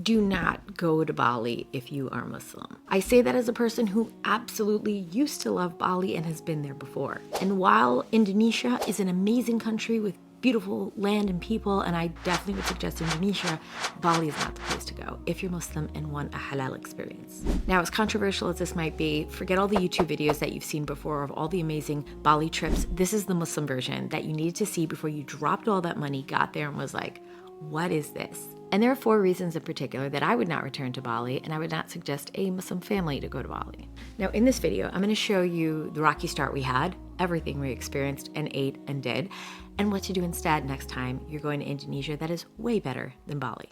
Do not go to Bali if you are Muslim. I say that as a person who absolutely used to love Bali and has been there before. And while Indonesia is an amazing country with beautiful land and people, and I definitely would suggest Indonesia, Bali is not the place to go if you're Muslim and want a halal experience. Now, as controversial as this might be, forget all the YouTube videos that you've seen before of all the amazing Bali trips. This is the Muslim version that you needed to see before you dropped all that money, got there and was like, what is this? And there are 4 reasons in particular that I would not return to Bali, and I would not suggest a Muslim family to go to Bali. Now, in this video, I'm going to show you the rocky start we had, everything we experienced and ate and did, and what to do instead next time you're going to Indonesia that is way better than Bali.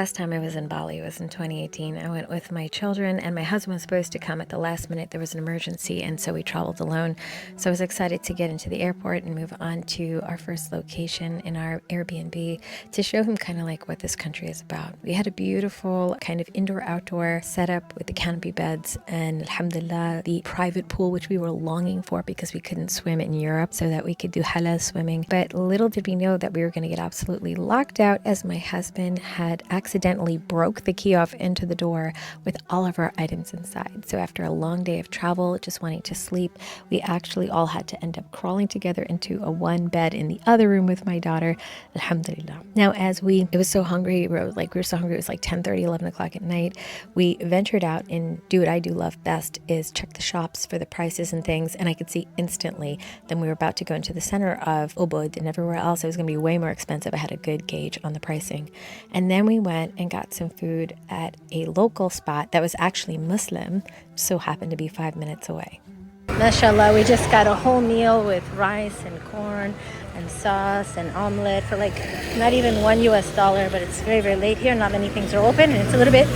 Last time I was in Bali was in 2018. I went with my children, and my husband was supposed to come at the last minute. There was an emergency, and so we traveled alone. So I was excited to get into the airport and move on to our first location in our Airbnb to show him kind of like what this country is about. We had a beautiful kind of indoor-outdoor setup with the canopy beds and, alhamdulillah, the private pool, which we were longing for because we couldn't swim in Europe, so that we could do halal swimming. But little did we know that we were going to get absolutely locked out, as my husband had accidentally broke the key off into the door with all of our items inside. So after a long day of travel, just wanting to sleep, we actually all had to end up crawling together into a one bed in the other room with my daughter, alhamdulillah. Now, it was so hungry, we were so hungry, it was like 10:30, 11 o'clock at night. We ventured out and do what I do love best, is check the shops for the prices and things, and I could see instantly that we were about to go into the center of Ubud, and everywhere else it was going to be way more expensive. I had a good gauge on the pricing. And then we went and got some food at a local spot that was actually Muslim, so happened to be 5 minutes away. Mashallah, we just got a whole meal with rice and corn and sauce and omelet for like not even $1, but it's very, very late here. Not many things are open, and it's a little bit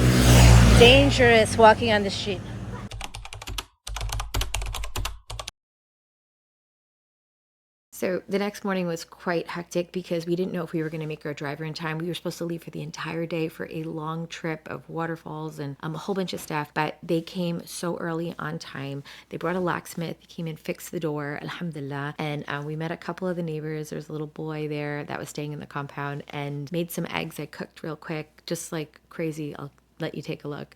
dangerous walking on the street. So the next morning was quite hectic because we didn't know if we were going to make our driver in time. We were supposed to leave for the entire day for a long trip of waterfalls and a whole bunch of stuff, but they came so early on time. They brought a locksmith, he came and fixed the door, alhamdulillah, and we met a couple of the neighbors. There's a little boy there that was staying in the compound and made some eggs I cooked real quick, just like crazy. I'll let you take a look.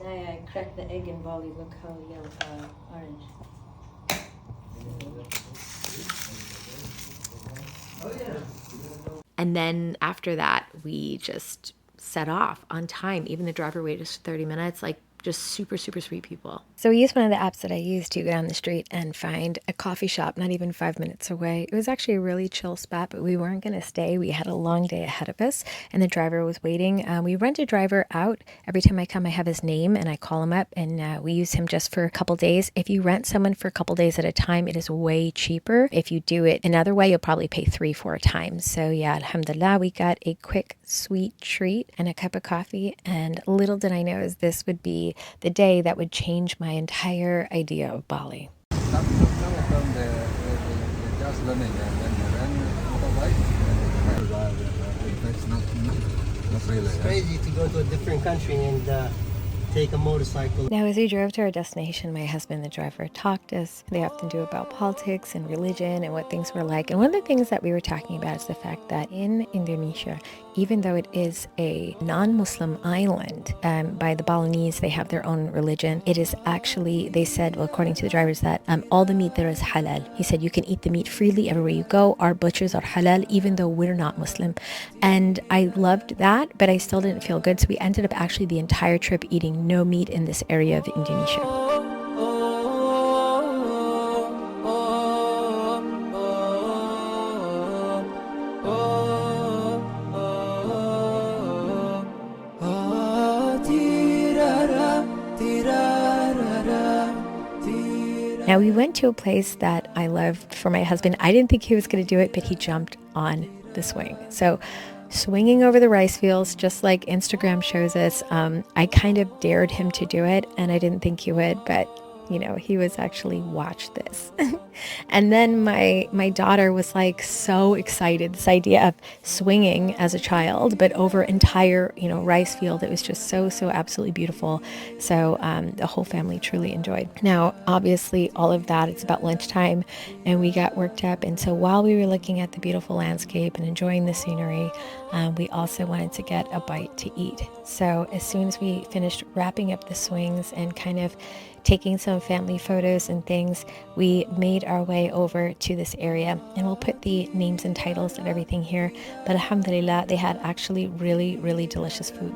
I cracked the egg in Bali. Look how yellow, orange. And then after that, we just set off on time. Even the driver waited 30 minutes, like just super, super sweet people. So we used one of the apps that I used to go down the street and find a coffee shop not even 5 minutes away. It was actually a really chill spot, but we weren't going to stay. We had a long day ahead of us, and the driver was waiting. We rent a driver out. Every time I come, I have his name, and I call him up, and we use him just for a couple days. If you rent someone for a couple days at a time, it is way cheaper. If you do it another way, you'll probably pay 3-4 times. So yeah, alhamdulillah, we got a quick, sweet treat and a cup of coffee, and little did I know is this would be the day that would change my entire idea of Bali. Some from the just learning and then motorbike. It's not really. It's crazy to go to a different country and take a motorcycle. Now, as we drove to our destination, my husband, the driver, talked to us. They often do about politics and religion and what things were like. And one of the things that we were talking about is the fact that in Indonesia, even though it is a non-Muslim island, by the Balinese, they have their own religion. It is actually, they said, well, according to the drivers, that all the meat there is halal. He said, you can eat the meat freely everywhere you go. Our butchers are halal, even though we're not Muslim. And I loved that, but I still didn't feel good. So we ended up actually the entire trip eating no meat in this area of Indonesia. Now, we went to a place that I loved for my husband. I didn't think he was going to do it, but he jumped on the swing. So swinging over the rice fields, just like Instagram shows us, I kind of dared him to do it, and I didn't think he would, but he was actually, watch this. And then my daughter was like so excited, this idea of swinging as a child, but over entire, rice field. It was just so, so absolutely beautiful. So the whole family truly enjoyed. Now, obviously, all of that, it's about lunchtime, and we got worked up. And so while we were looking at the beautiful landscape and enjoying the scenery, we also wanted to get a bite to eat. So as soon as we finished wrapping up the swings and kind of taking some family photos and things, we made our way over to this area, and we'll put the names and titles of everything here. But alhamdulillah, they had actually really, really delicious food.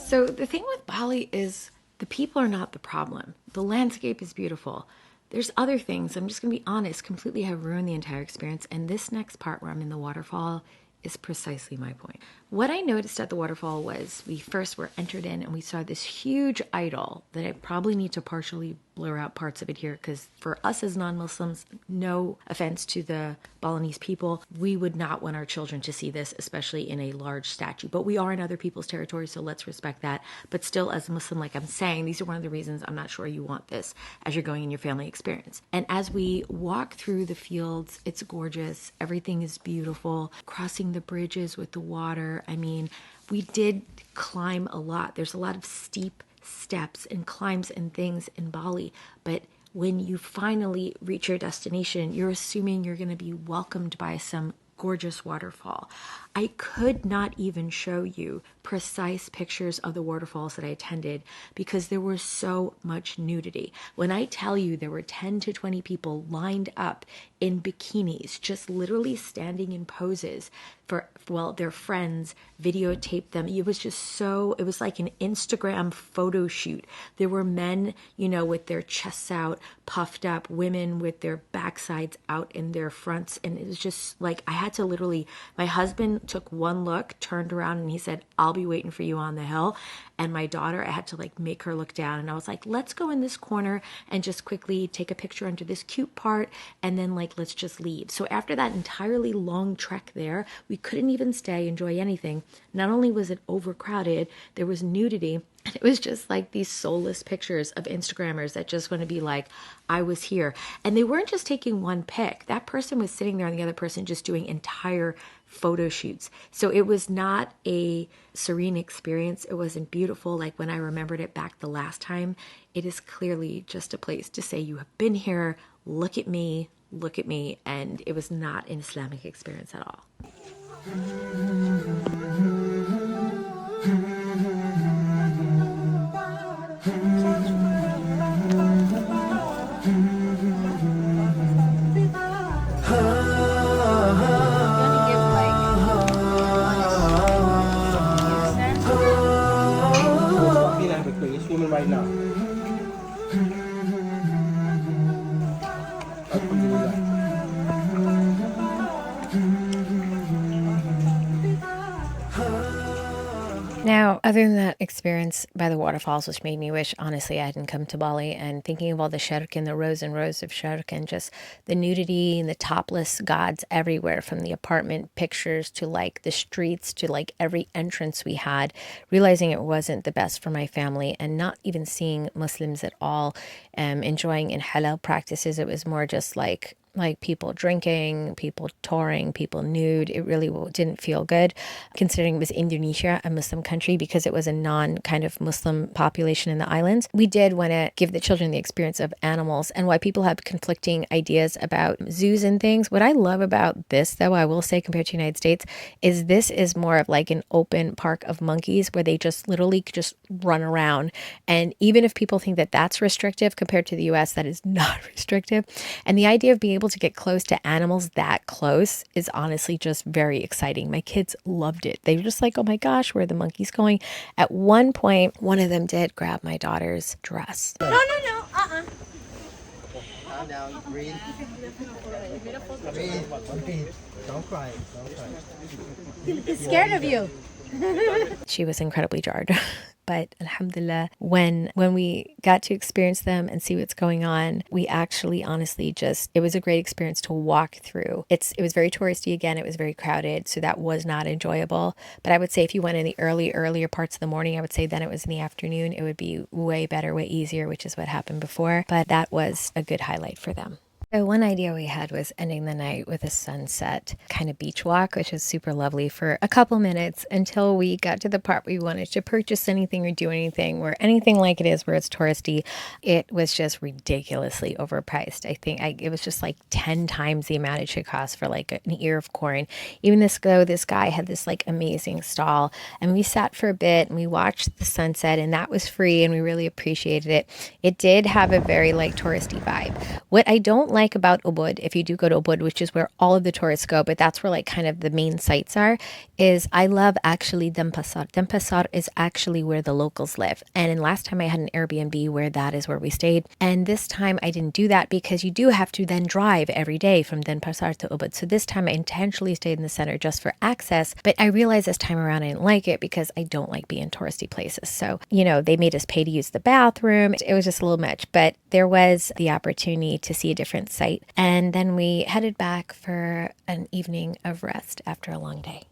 So the thing with Bali is the people are not the problem. The landscape is beautiful. There's other things, I'm just going to be honest, completely have ruined the entire experience. And this next part where I'm in the waterfall is precisely my point. What I noticed at the waterfall was we first were entered in and we saw this huge idol that I probably need to partially blur out parts of it here, because for us as non-Muslims, no offense to the Balinese people, we would not want our children to see this, especially in a large statue. But we are in other people's territory, so let's respect that. But still, as a Muslim, like I'm saying, these are one of the reasons I'm not sure you want this as you're going in your family experience. And as we walk through the fields, it's gorgeous. Everything is beautiful. Crossing the bridges with the water. I mean, we did climb a lot. There's a lot of steep steps and climbs and things in Bali, but when you finally reach your destination, you're assuming you're going to be welcomed by some gorgeous waterfall. I could not even show you precise pictures of the waterfalls that I attended because there was so much nudity. When I tell you there were 10 to 20 people lined up in bikinis, just literally standing in poses for, well, their friends videotaped them. It was just so, it was like an Instagram photo shoot. There were men, with their chests out, puffed up, women with their backsides out in their fronts. And it was just like, I had to literally, my husband took one look, turned around, and he said, I'll be waiting for you on the hill. And my daughter, I had to make her look down, and I was like, let's go in this corner and just quickly take a picture under this cute part, and then let's just leave. So after that entirely long trek there, we couldn't even stay, enjoy anything. Not only was it overcrowded, there was nudity. It was just these soulless pictures of Instagrammers that just want to be like, I was here. And they weren't just taking one pic. That person was sitting there and the other person just doing entire photo shoots. So it was not a serene experience. It wasn't beautiful like when I remembered it back the last time. It is clearly just a place to say, you have been here, look at me. And it was not an Islamic experience at all. Right now. Now, other than that experience by the waterfalls, which made me wish, honestly, I hadn't come to Bali, and thinking of all the shirk and the rows and rows of shirk and just the nudity and the topless gods everywhere, from the apartment pictures to the streets to every entrance we had, realizing it wasn't the best for my family, and not even seeing Muslims at all enjoying in halal practices. It was more just like people drinking, people touring, people nude. It really didn't feel good, considering it was Indonesia, a Muslim country, because it was a non-kind of Muslim population in the islands. We did want to give the children the experience of animals, and why people have conflicting ideas about zoos and things. What I love about this, though, I will say, compared to the United States, is this is more of an open park of monkeys where they just literally just run around. And even if people think that that's restrictive compared to the US, that is not restrictive. And the idea of being able to get close to animals that close is honestly just very exciting. My kids loved it. They were just like, oh my gosh, where are the monkeys going? At one point, one of them did grab my daughter's dress. No. Calm down, breathe. Breathe. Don't cry. He's scared of you. She was incredibly jarred. But alhamdulillah, when we got to experience them and see what's going on, we actually honestly just, it was a great experience to walk through. It was very touristy again, it was very crowded, so that was not enjoyable. But I would say if you went in the earlier parts of the morning, I would say then it was in the afternoon, it would be way better, way easier, which is what happened before. But that was a good highlight for them. So one idea we had was ending the night with a sunset kind of beach walk, which was super lovely for a couple minutes until we got to the part where we wanted to purchase anything or do anything, where anything like it is where it's touristy, it was just ridiculously overpriced. I think it was just like 10 times the amount it should cost for like an ear of corn. Even this guy had this like amazing stall, and we sat for a bit and we watched the sunset, and that was free and we really appreciated it. It did have a very like touristy vibe. What I don't like about Ubud, if you do go to Ubud, which is where all of the tourists go, but that's where like kind of the main sites are, is I love actually Denpasar. Denpasar is actually where the locals live. And last time I had an Airbnb where that is where we stayed. And this time I didn't do that because you do have to then drive every day from Denpasar to Ubud. So this time I intentionally stayed in the center just for access. But I realized this time around I didn't like it because I don't like being in touristy places. So, they made us pay to use the bathroom. It was just a little much, but there was the opportunity to see a different site. And then we headed back for an evening of rest after a long day.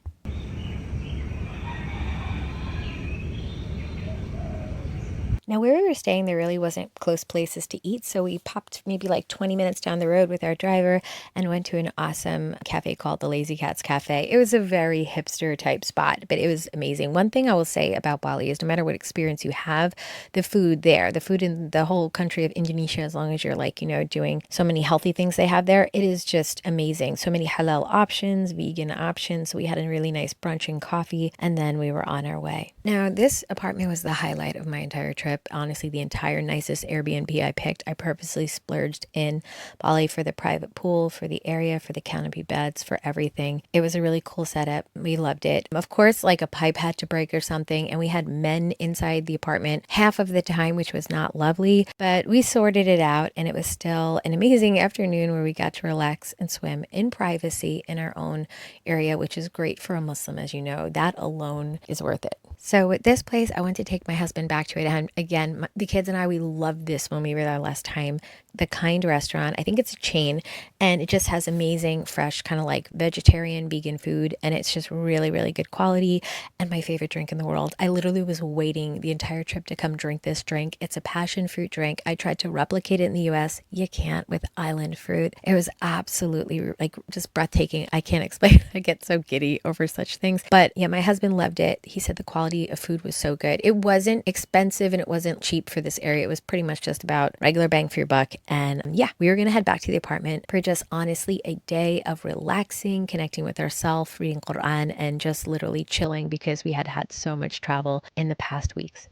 Now, where we were staying, there really wasn't close places to eat, so we popped maybe like 20 minutes down the road with our driver and went to an awesome cafe called the Lazy Cats Cafe. It was a very hipster type spot, but it was amazing. One thing I will say about Bali is no matter what experience you have, the food in the whole country of Indonesia, as long as you're like, doing so many healthy things they have there, it is just amazing. So many halal options, vegan options. So we had a really nice brunch and coffee, and then we were on our way. Now, this apartment was the highlight of my entire trip. Honestly, the entire nicest Airbnb I picked. I purposely splurged in Bali for the private pool, for the area, for the canopy beds, for everything. It was a really cool setup. We loved it. Of course, like a pipe had to break or something, and we had men inside the apartment half of the time, which was not lovely, but we sorted it out, and it was still an amazing afternoon where we got to relax and swim in privacy in our own area, which is great for a Muslim, as you know. That alone is worth it. So with this place, I went to take my husband back to it. And again, the kids and I, we loved this when we were there last time. The Kind restaurant, I think it's a chain, and it just has amazing, fresh, kind of like vegetarian, vegan food. And it's just really, really good quality. And my favorite drink in the world. I literally was waiting the entire trip to come drink this drink. It's a passion fruit drink. I tried to replicate it in the US. You can't with island fruit. It was absolutely like just breathtaking. I can't explain. I get so giddy over such things. But yeah, my husband loved it. He said the quality of food was so good. It wasn't expensive and it wasn't cheap for this area. It was pretty much just about regular bang for your buck. And yeah, we were going to head back to the apartment for just honestly a day of relaxing, connecting with ourselves, reading Quran, and just literally chilling because we had had so much travel in the past weeks.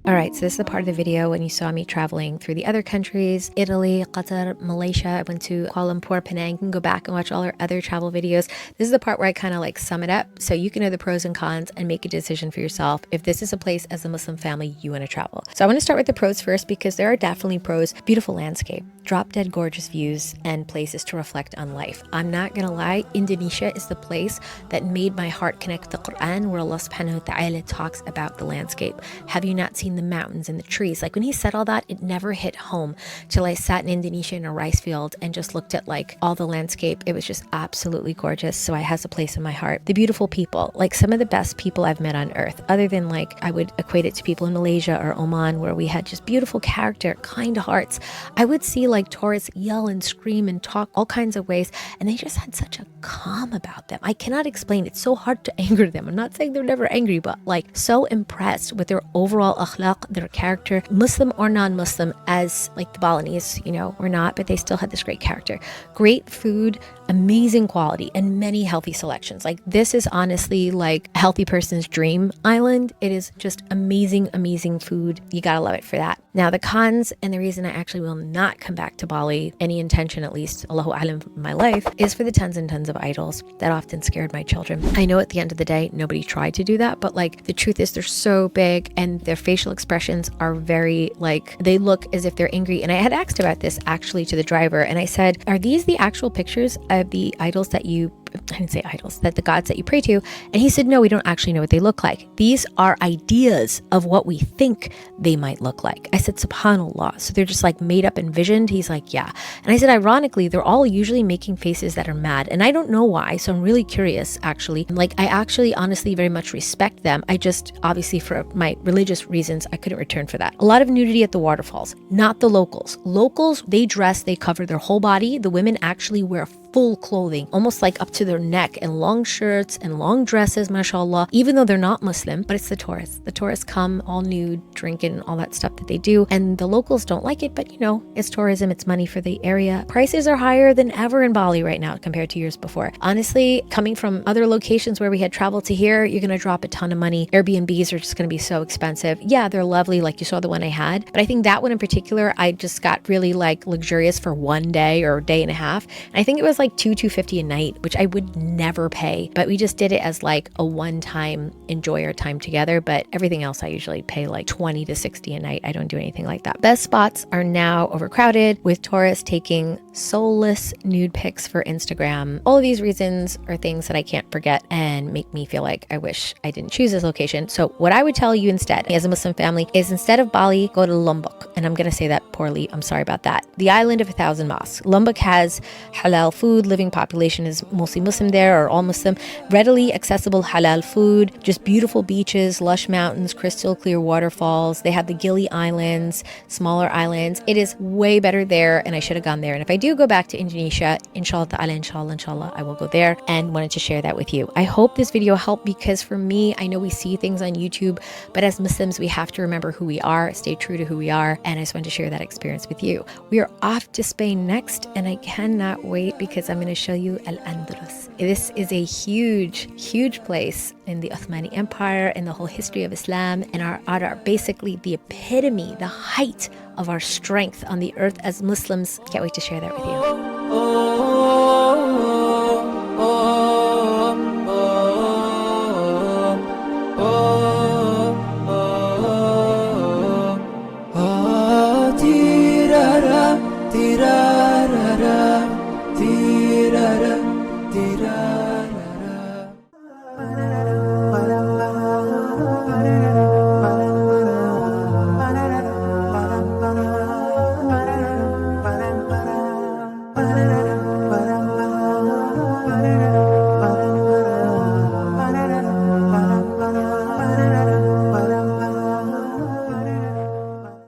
All right, so this is the part of the video when you saw me traveling through the other countries, Italy, Qatar, Malaysia. I went to Kuala Lumpur, Penang. You can go back and watch all our other travel videos. This is the part where I kind of like sum it up so you can know the pros and cons and make a decision for yourself if this is a place as a Muslim family you want to travel. So I want to start with the pros first because there are definitely pros. Beautiful landscape, drop dead gorgeous views, and places to reflect on life. I'm not gonna lie, Indonesia is the place that made my heart connect with the Quran, where Allah subhanahu wa ta'ala talks about the landscape. Have you not seen the mountains and the trees? Like when he said all that, it never hit home till I sat in Indonesia in a rice field and just looked at like all the landscape. It was just absolutely gorgeous. So it has a place in my heart. The beautiful people, like some of the best people I've met on earth, other than like I would equate it to people in Malaysia or Oman where we had just beautiful character, kind hearts. I would see like tourists yell and scream and talk all kinds of ways, and they just had such a calm about them. I cannot explain. It's so hard to anger them. I'm not saying they're never angry, but like so impressed with their overall akhlaq, their character, Muslim or non-Muslim, as like the Balinese, or not, but they still had this great character. Great food, amazing quality, and many healthy selections. Like this is honestly like a healthy person's dream island. It is just amazing, amazing food. You gotta love it for that. Now the cons, and the reason I actually will not come back to Bali, any intention at least, Allahu Alam, for my life, is for the tons and tons of idols that often scared my children. I know at the end of the day, nobody tried to do that, but like the truth is they're so big and their facial expressions are very like, they look as if they're angry. And I had asked about this actually to the driver, and I said, are these the actual pictures of the idols that I didn't say idols, that the gods that you pray to? And he said, no, we don't actually know what they look like. These are ideas of what we think they might look like. I said, subhanallah. So they're just like made up, envisioned? He's like, yeah. And I said, ironically, they're all usually making faces that are mad. And I don't know why. So I'm really curious, actually. Like, I actually honestly very much respect them. I just, obviously for my religious reasons, I couldn't return for that. A lot of nudity at the waterfalls, not the locals. Locals, they dress, they cover their whole body. The women actually wear full clothing, almost like up to their neck, and long shirts and long dresses, mashallah, even though they're not Muslim. But it's the tourists. The tourists come all nude, drinking, all that stuff that they do. And the locals don't like it, but it's tourism, it's money for the area. Prices are higher than ever in Bali right now compared to years before. Honestly, coming from other locations where we had traveled to here, you're gonna drop a ton of money. Airbnbs are just gonna be so expensive. Yeah, they're lovely, like you saw the one I had, but I think that one in particular, I just got really like luxurious for one day or a day and a half. And I think it was like $250 a night, which I would never pay, but we just did it as like a one-time enjoy our time together. But everything else I usually pay like 20 to 60 a night. I don't do anything like that. Best spots are now overcrowded with tourists taking soulless nude pics for Instagram. All of these reasons are things that I can't forget and make me feel like I wish I didn't choose this location. So what I would tell you instead as a Muslim family is, instead of Bali, go to Lombok. And I'm going to say that poorly. I'm sorry about that. The island of 1,000 mosques. Lombok has halal food. Living population is mostly Muslim there, or all Muslim. Readily accessible halal food, just beautiful beaches, lush mountains, crystal clear waterfalls. They have the Gili Islands, smaller islands. It is way better there, and I should have gone there. And if I do go back to Indonesia, inshallah ta'ala, inshallah, I will go there, and wanted to share that with you. I hope this video helped, because for me, I know we see things on YouTube, but as Muslims, we have to remember who we are, stay true to who we are, and I just wanted to share that experience with you. We are off to Spain next, and I cannot wait, because I'm going to show you Al-Andalus. This is a huge, huge place in the Ottoman Empire and the whole history of Islam, and are basically the epitome, the height of our strength on the earth as Muslims. Can't wait to share that with you.